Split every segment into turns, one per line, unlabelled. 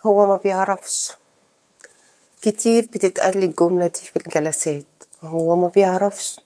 هو ما بيعرفش. كتير بتتقال لي الجملة دي في الجلسات، هو ما بيعرفش.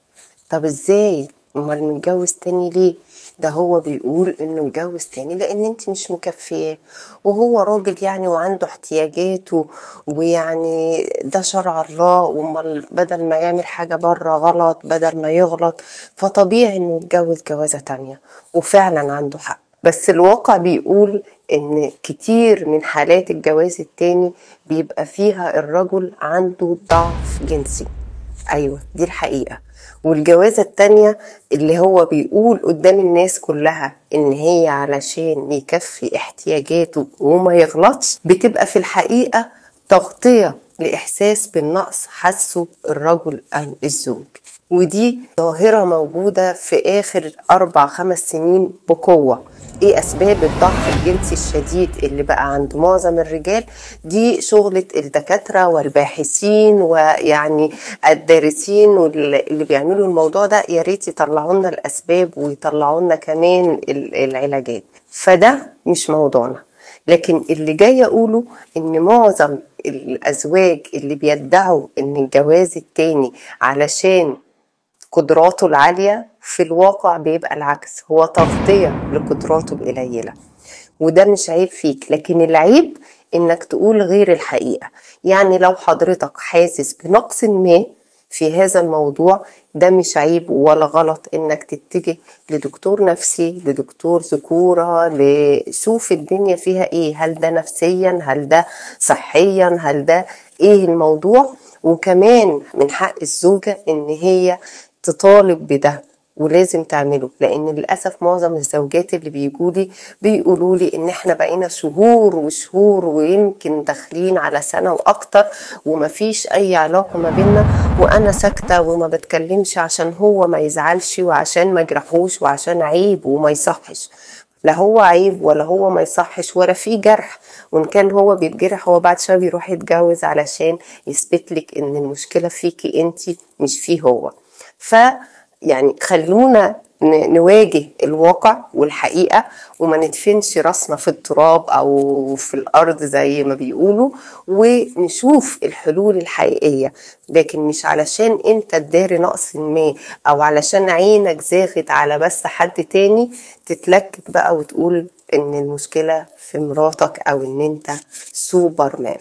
طب ازاي؟ امال متجوز تاني ليه؟ ده هو بيقول انه متجوز تاني لان انت مش مكفياه، وهو راجل يعني وعنده احتياجاته، ويعني ده شرع الله، وامال بدل ما يعمل حاجة بره غلط بدل ما يغلط فطبيعي انه يتجوز جوازة تانية. وفعلا عنده حق، بس الواقع بيقول ان كتير من حالات الجواز التاني بيبقى فيها الرجل عنده ضعف جنسي. ايوه دي الحقيقة. والجوازة التانية اللي هو بيقول قدام الناس كلها ان هي علشان يكفي احتياجاته وما يغلطش، بتبقى في الحقيقة تغطية لإحساس بالنقص حسه الرجل أو الزوج. ودي ظاهرة موجودة في آخر 4-5 سنين بقوة. ايه اسباب الضعف الجنسي الشديد اللي بقى عند معظم الرجال؟ دي شغلة الدكاترة والباحثين ويعني الدارسين واللي بيعملوا الموضوع ده، يا ريت يطلعوا لنا الاسباب ويطلعوا لنا كمان العلاجات. فده مش موضوعنا، لكن اللي جاي اقوله ان معظم الازواج اللي بيدعوا ان الجواز التاني علشان قدراته العالية، في الواقع بيبقى العكس، هو تغطية لقدراته القليلة. وده مش عيب فيك، لكن العيب انك تقول غير الحقيقة. يعني لو حضرتك حاسس بنقص ما في هذا الموضوع، ده مش عيب ولا غلط انك تتجه لدكتور نفسي، لدكتور ذكورة، لشوف الدنيا فيها ايه، هل ده نفسيا، هل ده صحيا، هل ده ايه الموضوع. وكمان من حق الزوجة ان هي تطالب بده، ولازم تعمله، لان للاسف معظم الزوجات اللي بيقولوا لي ان احنا بقينا شهور وشهور ويمكن داخلين على سنة واكتر ومفيش اي علاقة ما بيننا، وانا ساكتة وما بتكلمش عشان هو ما يزعلش وعشان ما يجرحوش وعشان عيب وما يصحش. لا هو عيب ولا هو ما يصحش ولا في جرح، وان كان هو بيتجرح هو بعد شويه بيروح يتجوز علشان يثبت لك ان المشكله فيكي انتي مش فيه هو. يعني خلونا نواجه الواقع والحقيقة، وما ندفنش راسنا في التراب أو في الأرض زي ما بيقولوا، ونشوف الحلول الحقيقية. لكن مش علشان انت تداري نقص ما أو علشان عينك زاغت على بس حد تاني تتلكك بقى وتقول ان المشكلة في مراتك أو ان انت سوبر مان.